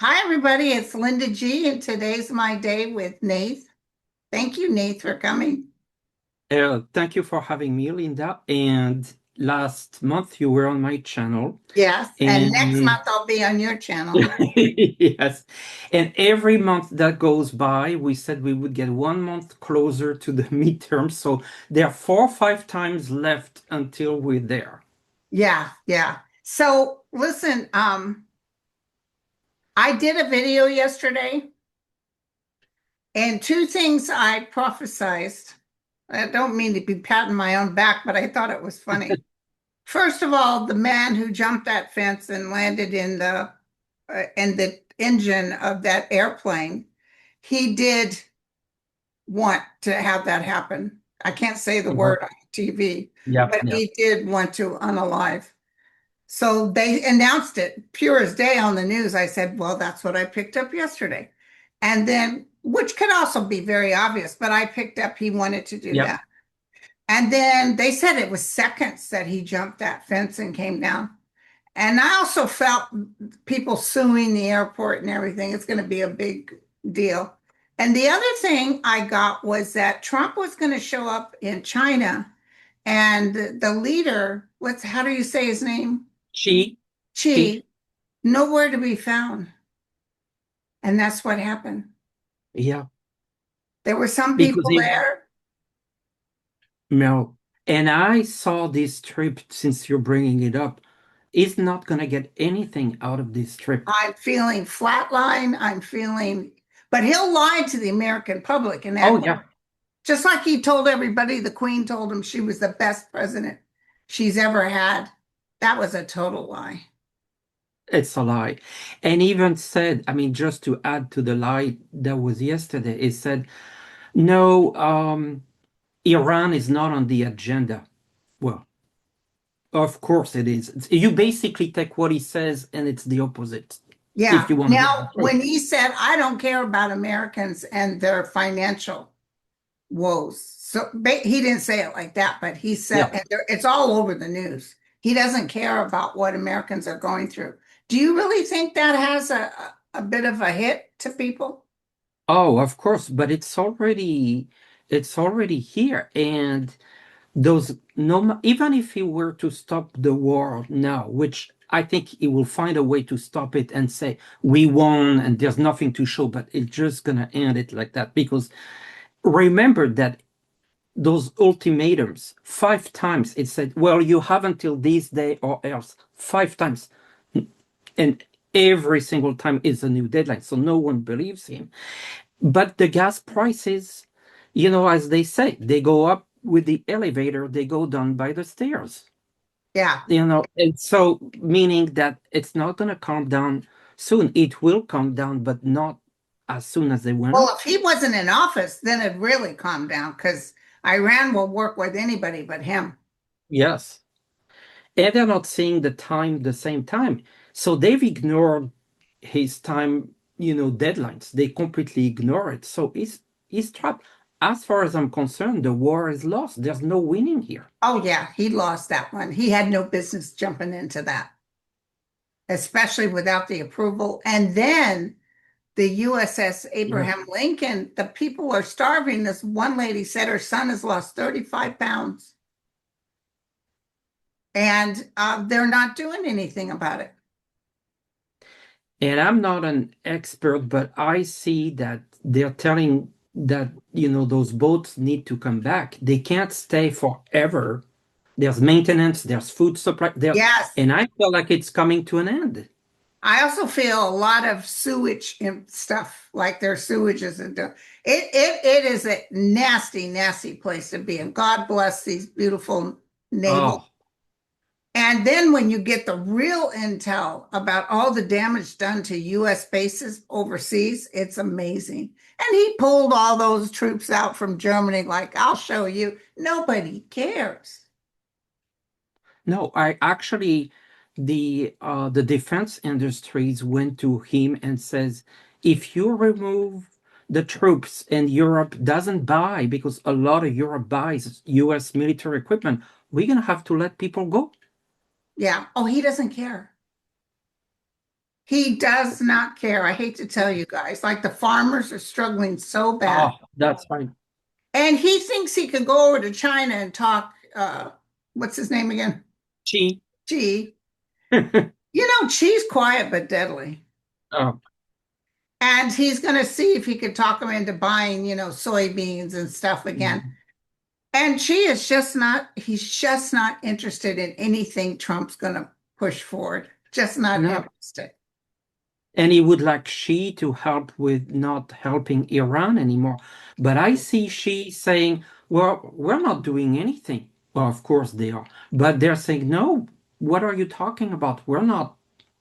Hi, everybody. It's Linda G, and today's my day with Nathe. Thank you, Nathe, for coming. Thank you for having me, Linda. And last month you were on my channel, Yes, and next and month I'll be on your channel. yes, and every month that goes by, we said we would get 1 month closer to the midterm. So there are 4 or 5 times left until we're there. Yeah, yeah. So listen, I did a video yesterday, and two things I prophesized. I don't mean to be patting my own back, but I thought it was funny. First of all, the man who jumped that fence and landed in the engine of that airplane, he did want to have that happen. I can't say the Mhm. word on TV, Yeah, but yeah, he did want to unalive. So they announced it pure as day on the news. I said, well, that's what I picked up yesterday. And then, which could also be very obvious, but I picked up he wanted to do yeah. that. And then they said it was seconds that he jumped that fence and came down. And I also felt people suing the airport and everything. It's going to be a big deal. And the other thing I got was that Trump was going to show up in China, and the leader, how do you say his name? She, she, Xi, nowhere to be found. And that's what happened. yeah, There were some because people he, there. no. And I saw this trip, since you're bringing it up, is not gonna get anything out of this trip. I'm feeling flatline. But he'll lie to the American public and Oh act yeah, just like he told everybody the Queen told him she was the best president she's ever had. That was a total lie. it's a lie. And even said, I mean, just to add to the lie that was yesterday, it said, no, Iran is not on the agenda. Well, of course it is. You basically take what he says and it's the opposite, if Yeah. you want to know the Now, truth. when he said, I don't care about Americans and their financial woes. So he didn't say it like that, but he said, Yeah. and it's all over the news. He doesn't care about what Americans are going through. Do you really think that has a bit of a hit to people? Oh, of course, but it's already here. And those no even if he were to stop the war now, which I think he will find a way to stop it and say we won and there's nothing to show, but it's just gonna end it like that. Because remember that those ultimatums, 5 times it said, well, you have until this day or else. 5 times. And every single time is a new deadline, so no one believes him. But the gas prices, as they say, they go up with the elevator, they go down by the stairs. Yeah. And so meaning that it's not going to calm down soon. It will calm down, but not as soon as they went Well, up. if he wasn't in office, then it'd really calm down because Iran will work with anybody but him. Yes. And they're not seeing the time the same time. So they've ignored his time, deadlines. They completely ignore it. So he's trapped. As far as I'm concerned, the war is lost. There's no winning here. Oh, yeah, he lost that one. He had no business jumping into that, especially without the approval. And then the USS Yeah. Abraham Lincoln, the people are starving. This one lady said her son has lost 35 pounds and they're not doing anything about it. And I'm not an expert, but I see that they're telling that, those boats need to come back. They can't stay forever. There's maintenance, there's food supply, Yes. and I feel like it's coming to an end. I also feel a lot of sewage and stuff, like their sewage isn't done. It is a nasty, nasty place to be. And God bless these beautiful naval. Oh, And then when you get the real intel about all the damage done to US bases overseas, it's amazing. And he pulled all those troops out from Germany, like, I'll show you. Nobody cares. no, I actually the defense industries went to him and says, if you remove the troops and Europe doesn't buy, because a lot of Europe buys US military equipment, we're gonna have to let people go. Yeah. Oh, he doesn't care. He does not care. I hate to tell you guys, like the farmers are struggling so bad. Oh, that's fine. And he thinks he can go over to China and talk, what's his name again? She. Gee, Chi's quiet but deadly. Oh, And he's going to see if he could talk him into buying, soybeans and stuff again. mm, And he's just not interested in anything Trump's going to push forward. Just not no. interested. And he would like Xi to help with not helping Iran anymore. But I see Xi saying, well, we're not doing anything. Well, of course they are. But they're saying, no, what are you talking about? We're not.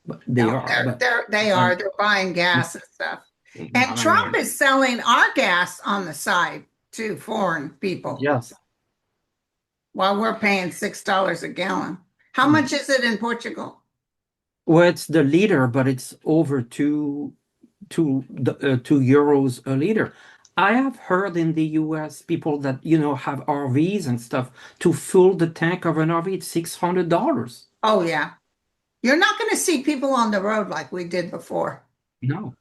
But they No, are. But they um, are. They're buying gas and stuff. And I Trump mean, is selling our gas on the side to foreign people yes. while we're paying $6 a gallon. How Mm. much is it in Portugal? Well, it's the liter, but it's over 2 euros a liter. I have heard in the US people that have RVs and stuff to fill the tank of an RV, it's $600. Oh, yeah. You're not going to see people on the road like we did before. No.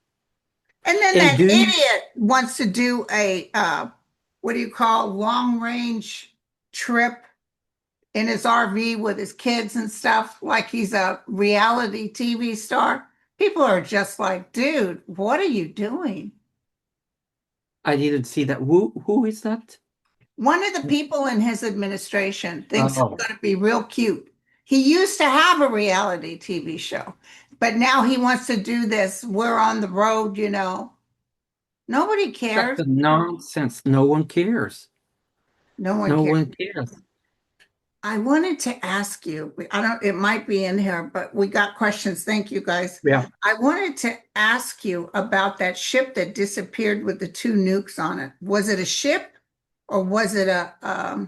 And then And that do you, idiot wants to do a what do you call long range trip in his RV with his kids and stuff, like he's a reality TV star. People are just like, dude, what are you doing? I didn't see that. Who is that? One of the people in his administration thinks it's Oh, going to be real cute. He used to have a reality TV show, but now he wants to do this. We're on the road. Nobody that's cares. a nonsense. No one cares. No one No cares. one cares. I wanted to ask you, it might be in here, but we got questions. Thank you guys. Yeah. I wanted to ask you about that ship that disappeared with the two nukes on it. Was it a ship or was it a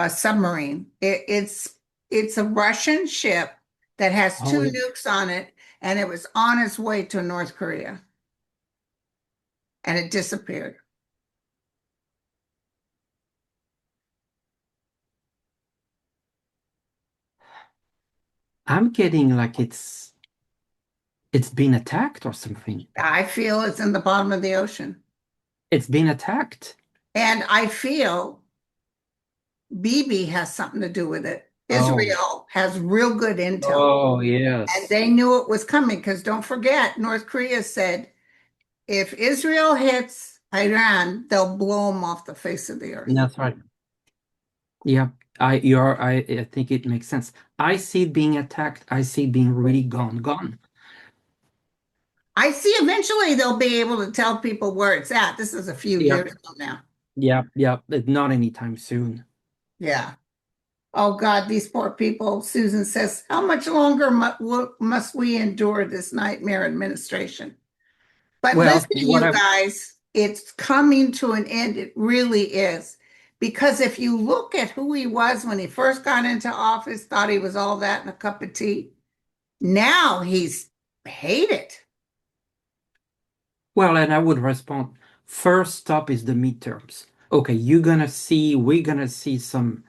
submarine? It's a Russian ship that has Oh, two yeah. nukes on it, and it was on its way to North Korea, and it disappeared. I'm getting like it's been attacked or something. I feel it's in the bottom of the ocean, It's been attacked. and I feel Bibi has something to do with it. Oh, Israel has real good intel, oh and yes. they knew it was coming because don't forget, North Korea said if Israel hits Iran, they'll blow them off the face of the earth. That's right. Yeah, I think it makes sense. I see it being attacked. I see it being really gone. I see eventually they'll be able to tell people where it's at. This is a few Yeah, years from now. yeah. Not anytime soon. Yeah. Oh God, these poor people. Susan says, how much longer must we endure this nightmare administration? But Well, listen, what you I guys, it's coming to an end. It really is. Because if you look at who he was when he first got into office, thought he was all that in a cup of tea. Now he's hated. well, and I would respond. First stop is the midterms. Okay, we're gonna see some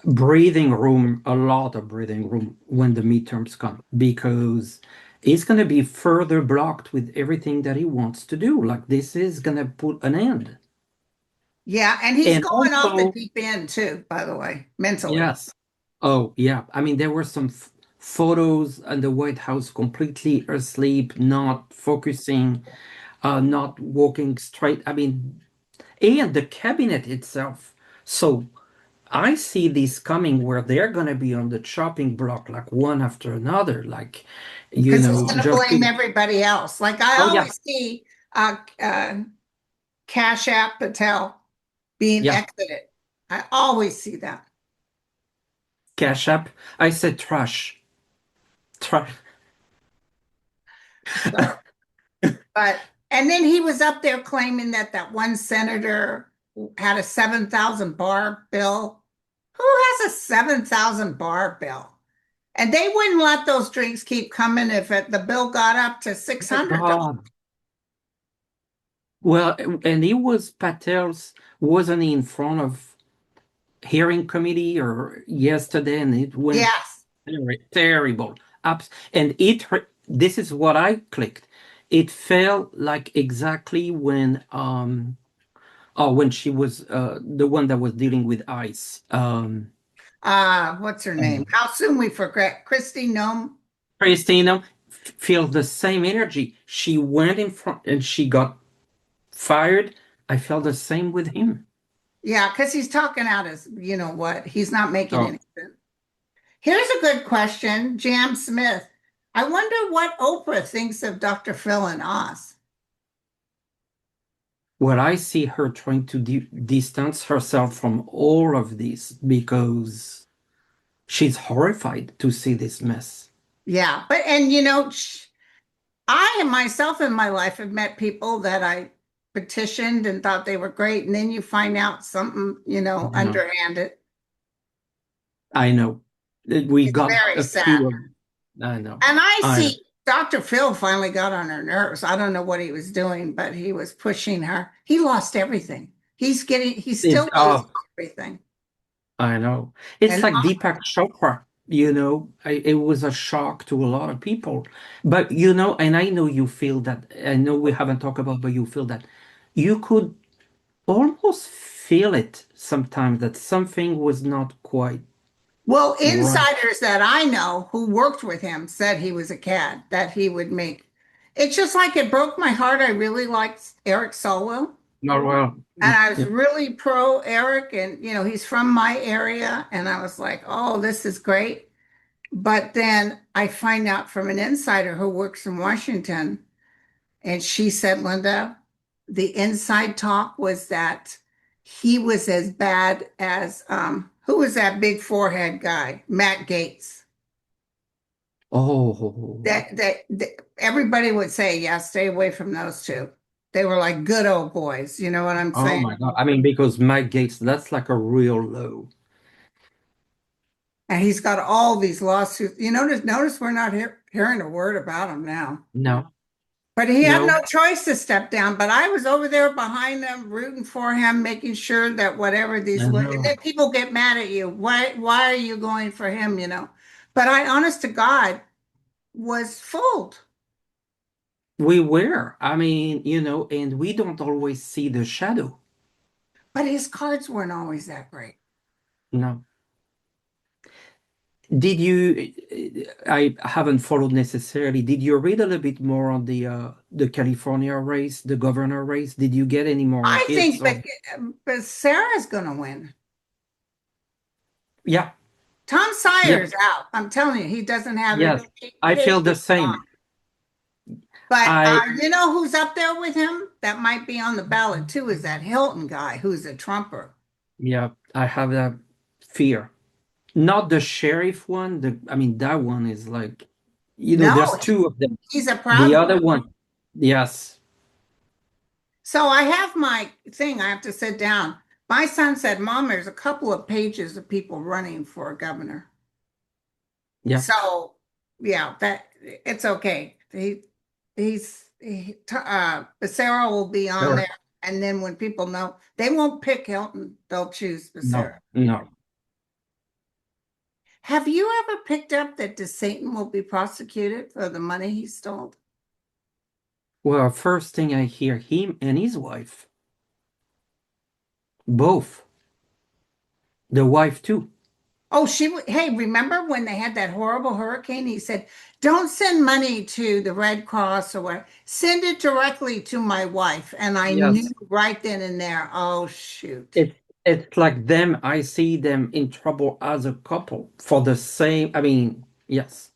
breathing room, a lot of breathing room when the midterms come, because it's gonna be further blocked with everything that he wants to do. Like this is gonna put an end. Yeah, and he's And going off the also, deep end too, by the way, mentally. yes. Oh, yeah. I mean, there were some photos in the White House completely asleep, not focusing, not walking straight. I mean, and the cabinet itself. So I see this coming where they're going to be on the chopping block, like one after another, like, Because he's going to just blame everybody else. Like I oh, yeah, always see Cash App Patel being yeah, exited. I always see that. cash app. I said trash, trash. So, but and then he was up there claiming that that one senator had a 7,000 bar bill. Who has a 7,000 bar bill? And they wouldn't let those drinks keep coming if the bill got up to My $600. God. Well, and he was Patel's, wasn't he in front of hearing committee or yesterday, and it went Yes. terrible. And it this is what I clicked. It felt like exactly when she was the one that was dealing with ICE. What's her name? How soon we forget. Christy Nome. Christina feels the same energy. She went in front and she got fired. I felt the same with him. Yeah, because he's talking out his, you know what? He's not making Oh, any sense. Here's a good question, Jam Smith. I wonder what Oprah thinks of Dr. Phil and Oz. well, I see her trying to distance herself from all of this because she's horrified to see this mess. Yeah, but and you know, I myself in my life have met people that I petitioned and thought they were great, and then you find out something, you know, You know, underhanded. I know. We It's got very a sad. few of. I know. And I I know. see Dr. Phil finally got on her nerves. I don't know what he was doing, but he was pushing her. He lost everything. He's It's still losing everything. I know. It's And like Deepak Chopra, it was a shock to a lot of people. But and I know you feel that, I know we haven't talked about, but you feel that you could almost feel it sometimes that something was not quite well, right. insiders that I know who worked with him said he was a cad, that he would make. It's just like it broke my heart. I really liked Eric Solwell. Not well. And I was Yeah. really pro Eric, and you know, he's from my area. And I was like, oh, this is great. But then I find out from an insider who works in Washington, and she said, Linda, the inside talk was that he was as bad as who was that big forehead guy? Matt Gates. Oh, That everybody would say, yeah, stay away from those two. They were like good old boys, you know what I'm oh saying? my God. I mean, because Mike Gates, that's like a real low. And he's got all these lawsuits. You notice we're not hearing a word about him now. No, But he had no, no choice to step down. But I was over there behind him, rooting for him, making sure that whatever these, and no. then people get mad at you. Why are you going for him? You know. But I, honest to God, was fooled. We were. I mean, and we don't always see the shadow. But his cards weren't always that great. No. Did you, I haven't followed necessarily. Did you read a little bit more on the California race, the governor race? Did you get any more I hits think, or but Sarah's going to win. yeah, Tom yeah, Sawyer's out. I'm telling you, he doesn't have it. yes. I feel the He's gone. same. But I you know who's up there with him? That might be on the ballot too, is that Hilton guy who's a Trumper. yeah, I have that fear. Not the sheriff one. I mean, that one is like, No, there's two of them. he's a The proud boy. other one, yes, So I have my thing. I have to sit down. My son said, Mom, there's a couple of pages of people running for governor. yeah. So yeah, that it's okay. Becerra will be on Sure. there. And then when people know, they won't pick Hilton, they'll choose No, Becerra. no. Have you ever picked up that DeSatan will be prosecuted for the money he stole? Well, first thing I hear, him and his wife, both, the wife too. Oh, hey, remember when they had that horrible hurricane? He said, don't send money to the Red Cross or what, send it directly to my wife. And I knew Yes. right then and there, oh, shoot. It's like them, I see them in trouble as a couple for the same, I mean, yes.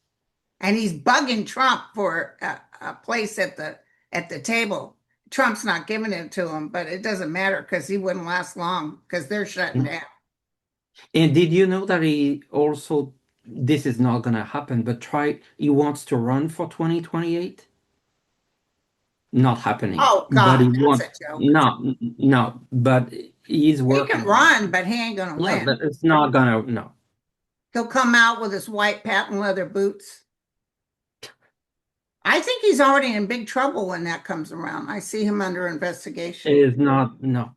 And he's bugging Trump for a place at the table. Trump's not giving it to him, but it doesn't matter because he wouldn't last long because they're shutting down. And did you know that he also, this is not gonna happen, but he wants to run for 2028? Not happening. Oh But he God, that's wants, a joke. no, no, but he's He working can on it. run, but he ain't gonna Yeah, win. but it's not gonna, no. He'll come out with his white patent leather boots. I think he's already in big trouble when that comes around. I see him under It investigation. is not, no.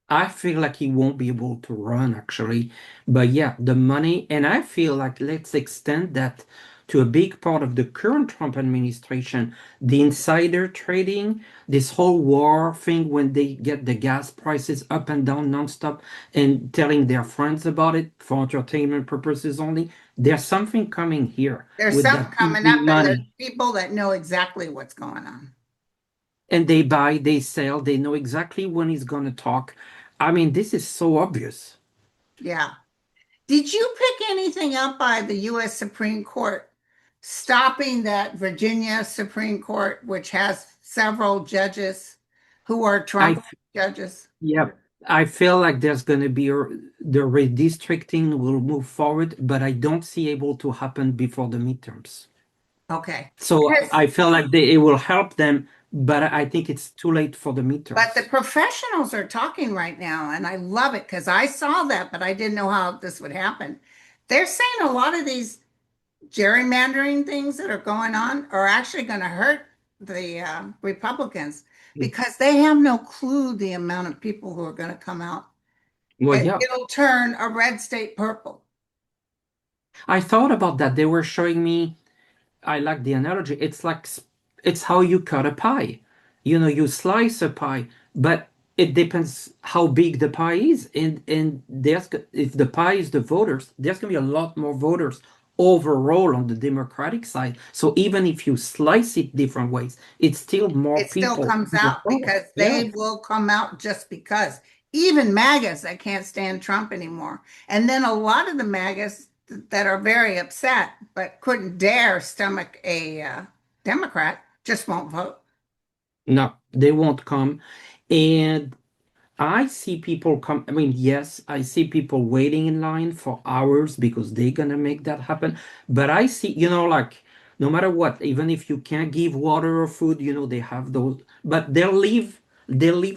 I feel like he won't be able to run actually. But yeah, the money, and I feel like let's extend that to a big part of the current Trump administration, the insider trading, this whole war thing when they get the gas prices up and down nonstop and telling their friends about it for entertainment purposes only. There's something coming here There's with something that coming easy up, and there's money. people that know exactly what's going on. And they buy, they sell, they know exactly when he's going to talk. I mean, this is so obvious. Yeah. Did you pick anything up by the U.S. Supreme Court stopping that Virginia Supreme Court, which has several judges who are I Trump judges? Yeah, I feel like there's going to be the redistricting will move forward, but I don't see able to happen before the midterms. Okay. So Because, I feel like it will help them, but I think it's too late for the but the midterms. professionals are talking right now, and I love it because I saw that, but I didn't know how this would happen. They're saying a lot of these gerrymandering things that are going on are actually going to hurt the Republicans because they have no clue the amount of people who are going to come out. Well, yeah, It'll turn a red state purple. I thought about that. They were showing me I like the analogy. It's like it's how you cut a pie. You know, you slice a pie, but it depends how big the pie is. And if the pie is the voters, there's gonna be a lot more voters overall on the Democratic side. So even if you slice it different ways, it's still more It still people comes in the out vote. because Yeah. they will come out just because. Even MAGAs that can't stand Trump anymore. And then a lot of the MAGAs that are very upset but couldn't dare stomach a Democrat just won't vote. No, they won't come. And I see people come. I mean, yes, I see people waiting in line for hours because they're gonna make that happen. But I see, like no matter what, even if you can't give water or food, they have those. But they'll leave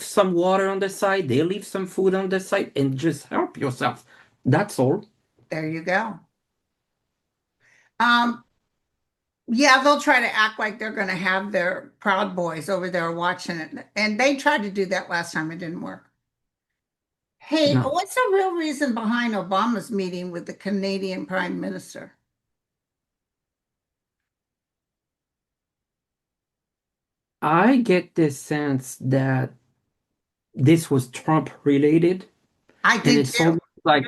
some water on the side, they'll leave some food on the side, and just help yourself. That's all. There you go. Um, yeah, they'll try to act like they're going to have their Proud Boys over there watching it. And they tried to do that last time. It didn't work. Hey, No, what's the real reason behind Obama's meeting with the Canadian Prime Minister? I get the sense that this was Trump related, I and did it's too. almost like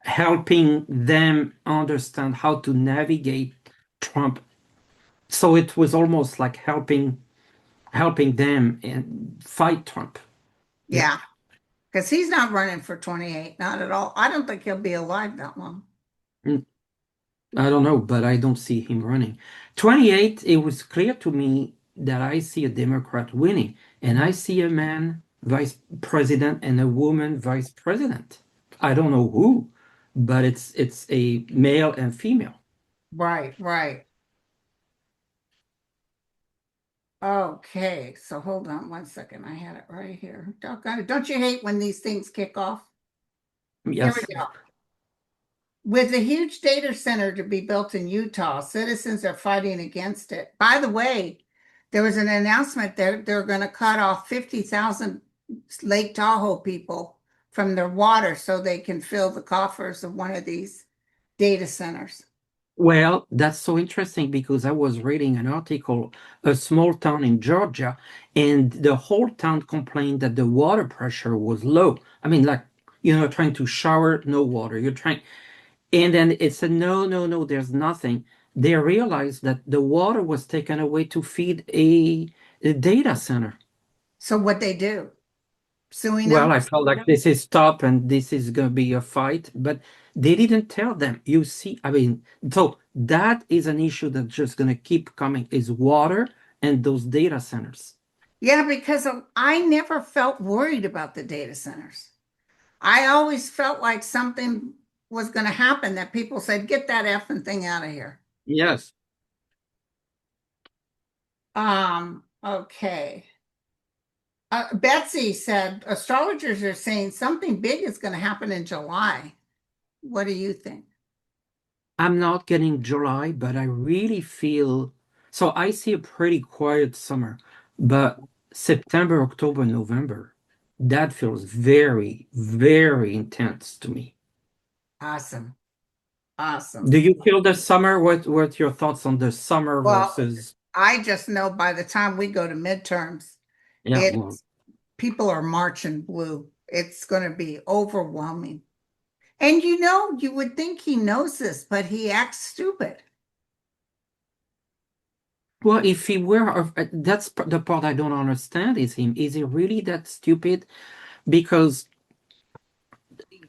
helping them understand how to navigate Trump. So it was almost like helping them and fight Trump. Yeah. Yeah, because he's not running for 28, not at all. I don't think he'll be alive that long. Mm, I don't know, but I don't see him running. 28, it was clear to me that I see a Democrat winning, and I see a man vice president and a woman vice president. I don't know who, but it's a male and female. Right, right. Okay, so hold on one second. I had it right here. Doggone it. Don't you hate when these things kick off? Here we Yes. go. With a huge data center to be built in Utah, citizens are fighting against it. By the way, there was an announcement that they're going to cut off 50,000 Lake Tahoe people from their water so they can fill the coffers of one of these data centers. Well, that's so interesting because I was reading an article, a small town in Georgia, and the whole town complained that the water pressure was low. I mean, like, trying to shower, no water. And then it said, no, no, no, there's nothing. They realized that the water was taken away to feed a data center. So what they do? Suing Well, them? I felt like this is top and this is going to be a fight, but they didn't tell them. You see, I mean, so that is an issue that's just going to keep coming is water and those data centers. Yeah, because I never felt worried about the data centers. I always felt like something was going to happen that people said, get that effing thing out of here. Yes. Okay. Betsy said astrologers are saying something big is going to happen in July. What do you think? I'm not getting July, but I really feel so I see a pretty quiet summer, but September, October, November, that feels very, very intense to me. Awesome. Awesome. Do you feel the summer? What your thoughts on the summer Well, versus? I just know by the time we go to midterms, Yeah, well, it's people are marching blue. It's going to be overwhelming. And you would think he knows this, but he acts stupid. well, if he were, that's the part I don't understand. Is him? Is he really that stupid? Because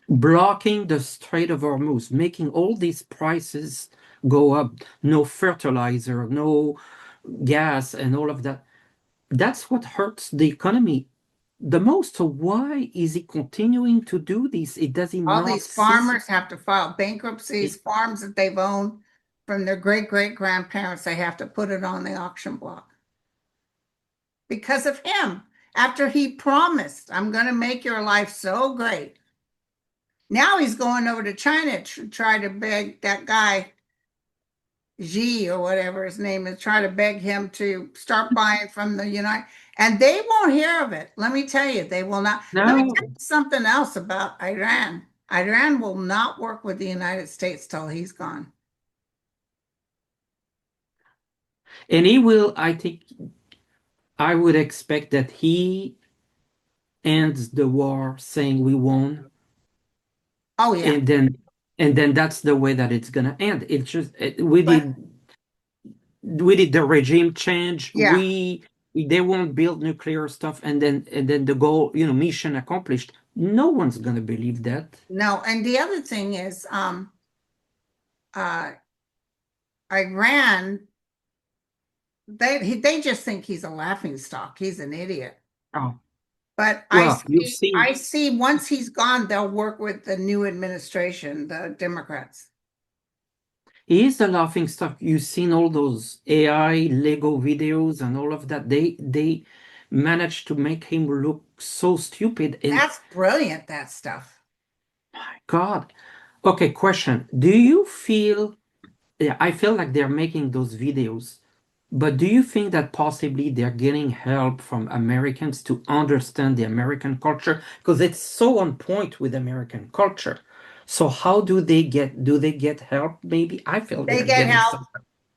blocking the Strait of Hormuz, making all these prices go up, no fertilizer, no gas, and all of that. That's what hurts the economy the most. So why is he continuing to do this? It does he All not these see? farmers have to file bankruptcies, farms that they've owned from their great great grandparents, they have to put it on the auction block because of him. After he promised, I'm going to make your life so great. Now he's going over to China to try to beg that guy, Xi or whatever his name is, try to beg him to start buying from the United, and they won't hear of it. Let me tell you, they will not. Let me tell No. you something else about Iran. Iran will not work with the United States till he's gone. And he will, I think, I would expect that he ends the war saying we won, Oh yeah, and then that's the way that it's gonna end. It's just we but did the regime change. yeah, They won't build nuclear stuff, and then the goal, mission accomplished. No one's gonna believe that. no. And the other thing is, uh, Iran, they just think he's a laughing stock. He's an idiot. Oh, But well, you've I seen see once he's gone, they'll work with the new administration, the Democrats. he is the laughing stock. You've seen all those AI Lego videos and all of that. They managed to make him look so stupid. And That's brilliant, that stuff. God. Okay, question. Do you feel, yeah, I feel like they're making those videos, but do you think that possibly they're getting help from Americans to understand the American culture? Because it's so on point with American culture. So how do they get help? Maybe I feel They they're get getting help. some.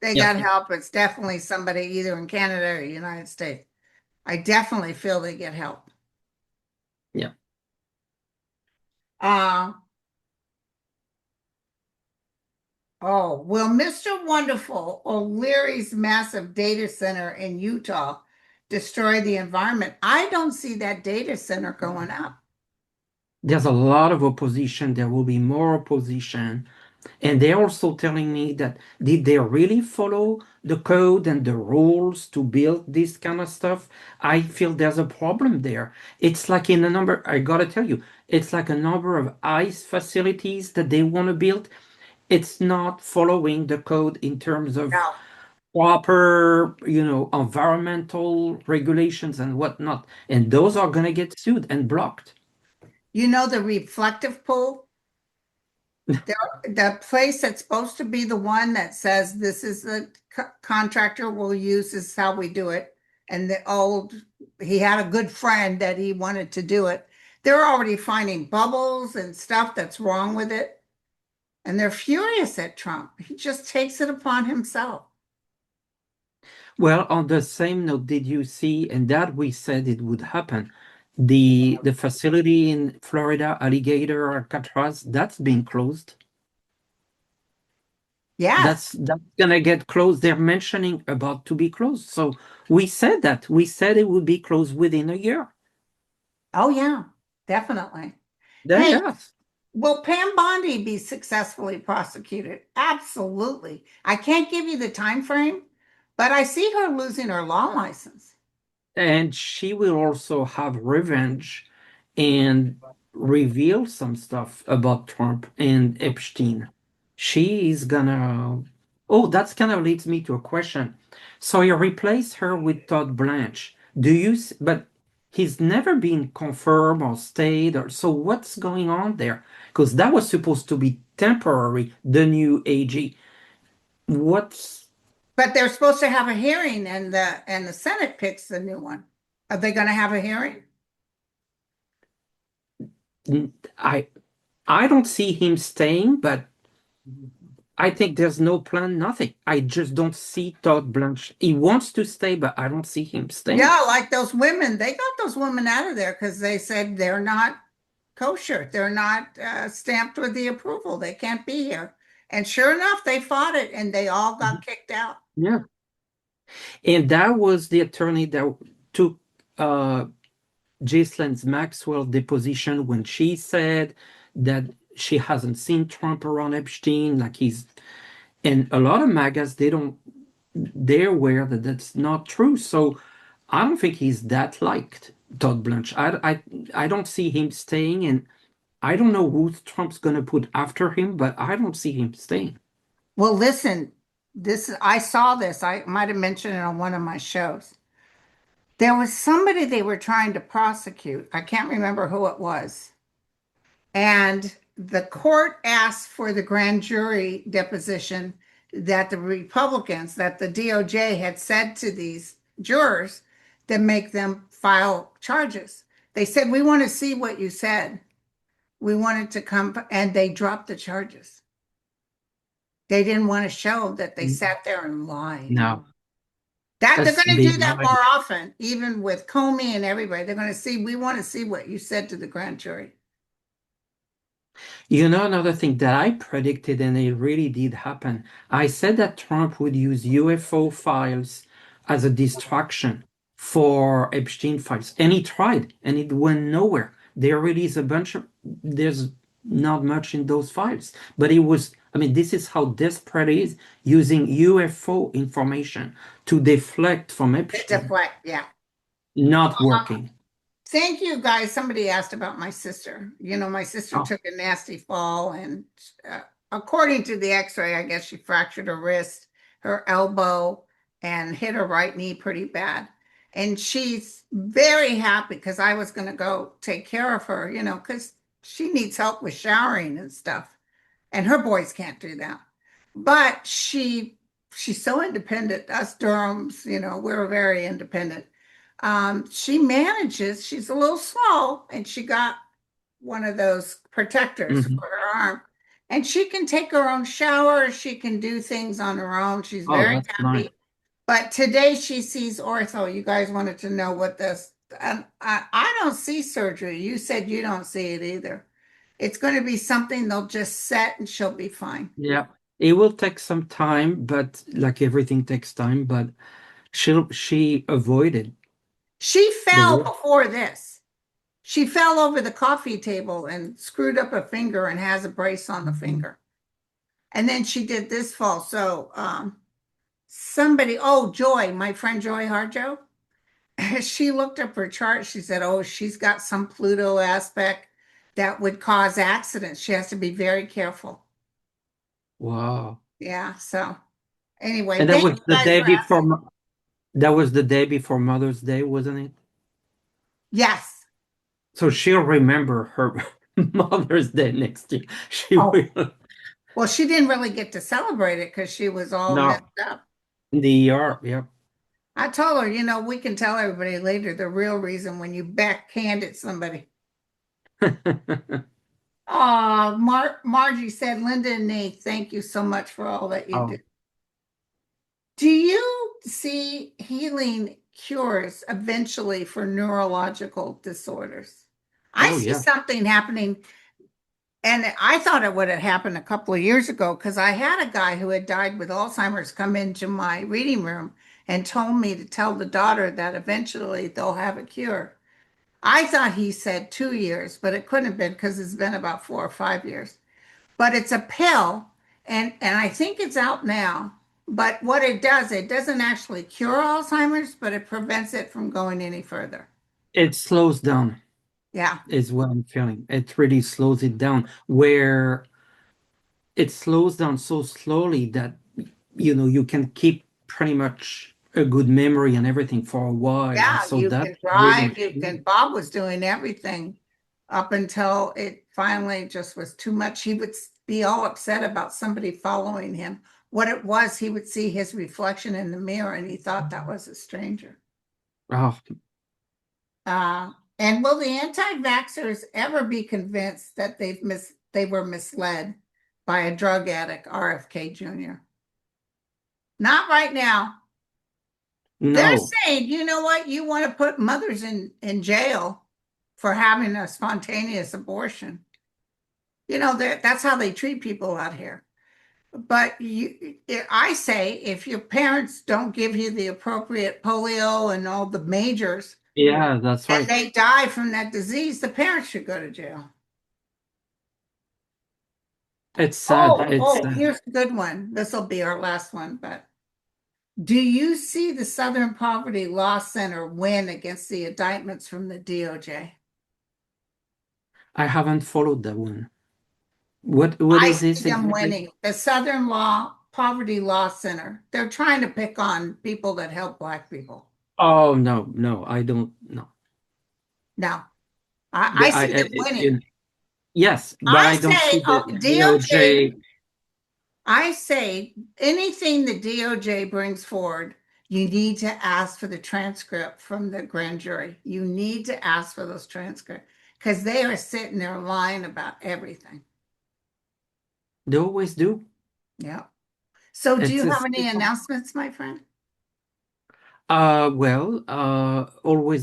They Yeah, got help. It's definitely somebody either in Canada or United States. I definitely feel they get help. yeah. Uh, oh, will Mr. Wonderful O'Leary's massive data center in Utah destroy the environment? I don't see that data center going up. There's a lot of opposition. There will be more opposition. And they're also telling me that did they really follow the code and the rules to build this kind of stuff? I feel there's a problem there. It's like in a number, I gotta tell you, it's like a number of ICE facilities that they want to build. It's not following the code in terms of No. proper, environmental regulations and whatnot. And those are gonna get sued and blocked. You know the reflective pool? The, the place that's supposed to be the one that says this is the contractor we'll use, this is how we do it. And he had a good friend that he wanted to do it. They're already finding bubbles and stuff that's wrong with it. And they're furious at Trump. He just takes it upon himself. Well, on the same note, did you see, and that we said it would happen, the facility in Florida, Alligator Alcatraz, that's being closed. Yes. That's gonna get closed. They're mentioning about to be closed. So we said that. We said it would be closed within a year. Oh, yeah, definitely. There, Hey, yes. will Pam Bondi be successfully prosecuted? Absolutely. I can't give you the time frame, but I see her losing her law license. And she will also have revenge and reveal some stuff about Trump and Epstein. She is gonna. Oh, that's kind of leads me to a question. So you replace her with Todd Blanche. But he's never been confirmed or stayed, or so what's going on there? Because that was supposed to be temporary, the new AG. What's But they're supposed to have a hearing and the Senate picks the new one. Are they going to have a hearing? I I don't see him staying, but I think there's no plan, nothing. I just don't see Todd Blanche. He wants to stay, but I don't see him staying. Yeah, like those women, they got those women out of there because they said they're not kosher. They're not stamped with the approval. They can't be here. And sure enough, they fought it and they all got kicked out. Yeah. And that was the attorney that took Ghislaine Maxwell deposition when she said that she hasn't seen Trump around Epstein, like he's, and a lot of MAGAs, they're aware that that's not true. So I don't think he's that liked, Todd Blanche. I don't see him staying, and I don't know who Trump's going to put after him, but I don't see him staying. Well, listen, this I saw this. I might have mentioned it on one of my shows. There was somebody they were trying to prosecute. I can't remember who it was. And the court asked for the grand jury deposition that the Republicans, that the DOJ had said to these jurors to make them file charges. They said, we want to see what you said. We wanted to come, and they dropped the charges. They didn't want to show that they sat there and lied. No, That they're that's going to do that beyond. more often, even with Comey and everybody. They're going to see, we want to see what you said to the grand jury. You know, another thing that I predicted, and it really did happen. I said that Trump would use UFO files as a distraction for Epstein files, and he tried, and it went nowhere. They released a bunch of, there's not much in those files, but it was, I mean, this is how desperate he is, using UFO information to deflect from Epstein. Deflect, yeah. Not working. Thank you, guys. Somebody asked about my sister. You know, my sister Oh, took a nasty fall, and according to the x-ray, I guess she fractured her wrist, her elbow, and hit her right knee pretty bad. And she's very happy because I was going to go take care of her, you know, because she needs help with showering and stuff. And her boys can't do that. But she's so independent. Us Durhams, you know, we're very independent. She manages, she's a little slow, and she got one of those protectors mhm. for her arm. And she can take her own shower, she can do things on her own. She's Oh, very that's nice. happy. But today she sees ortho. You guys wanted to know what this, and I don't see surgery. You said you don't see it either. It's going to be something they'll just set and she'll be fine. Yeah. It will take some time, but like everything takes time, but she avoided She the fell war. before this. She fell over the coffee table and screwed up a finger and has a brace on the finger. And then she did this fall. So somebody, oh, Joy, my friend Joy Harjo, she looked up her chart. She said, oh, she's got some Pluto aspect that would cause accidents. She has to be very careful. Wow. Yeah. So anyway, And that thank was you the guys day for before asking. that was the day before Mother's Day, wasn't it? Yes. So she'll remember her Mother's Day next year. She Oh, will. well, she didn't really get to celebrate it because she was all messed No, up. in the ER, yeah. I told her, you know, we can tell everybody later the real reason when you backhanded somebody. Margie said, Linda and Nate, thank you so much for all that you do. Oh, Do you see healing cures eventually for neurological disorders? I oh see yeah. something happening, and I thought it would have happened a couple of years ago because I had a guy who had died with Alzheimer's come into my reading room and told me to tell the daughter that eventually they'll have a cure. I thought he said 2 years, but it couldn't have been because it's been about 4 or 5 years. But it's a pill, and I think it's out now. But what it does, it doesn't actually cure Alzheimer's, but it prevents it from going any further. It slows down, Yeah, is what I'm feeling. It really slows it down, where it slows down so slowly that you can keep pretty much a good memory and everything for a while. And yeah, so you that's can really drive, you can. Bob was doing everything up until it finally just was too much. He would be all upset about somebody following him. What it was, he would see his reflection in the mirror and he thought that was a stranger. oh, And will the anti-vaxxers ever be convinced that they were misled by a drug addict, RFK Jr. Not right now. They're No. saying, you know what, you want to put mothers in jail for having a spontaneous abortion. You know, that's how they treat people out here. But I say, if your parents don't give you the appropriate polio and all the majors, Yeah, that's and right. they die from that disease, the parents should go to jail. It's sad. Oh, It's oh, sad. here's a good one. This will be our last one, but do you see the Southern Poverty Law Center win against the indictments from the DOJ? I haven't followed that one. What I is see this them exactly? winning. The Southern Law Poverty Law Center. They're trying to pick on people that help Black people. Oh no, no, I don't know. No, I see them winning. Yes, but I I don't see say, the DOJ, DOJ. I say anything the DOJ brings forward, you need to ask for the transcript from the grand jury. You need to ask for those transcripts because they are sitting there lying about everything. They always do. Yeah. So do It's you a have any simple. announcements, my friend? Always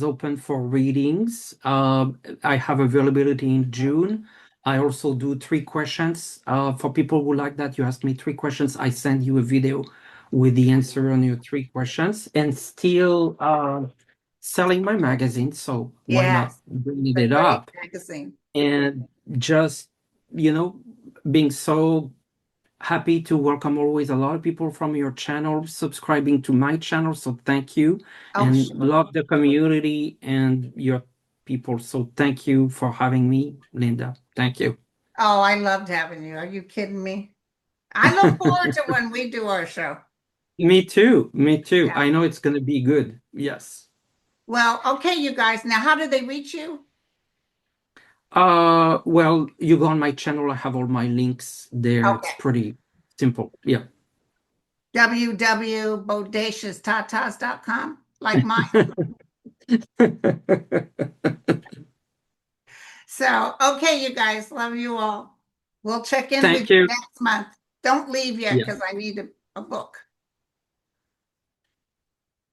open for readings. I have availability in June. I also do 3 questions. For people who like that, you ask me 3 questions. I send you a video with the answer on your 3 questions, and still selling my magazine. So why not Yes, bringing the it great up? magazine. And just, you know, being so happy to welcome always a lot of people from your channel subscribing to my channel. So thank you, Oh, and sure. love the community and your people. So thank you for having me, Linda. Thank you. Oh, I loved having you. Are you kidding me? I look forward to when we do our show. Me too. Me too. Yeah. I know it's going to be good. Yes. Well, okay, you guys. Now, how do they reach you? Well, you go on my channel. I have all my links there. It's Okay. pretty simple. Yeah. www.bodacioustatas.com, like mine. So, okay, you guys, love you all. We'll check in with Thank you you. next month. Don't leave yet Yeah. because I need a book.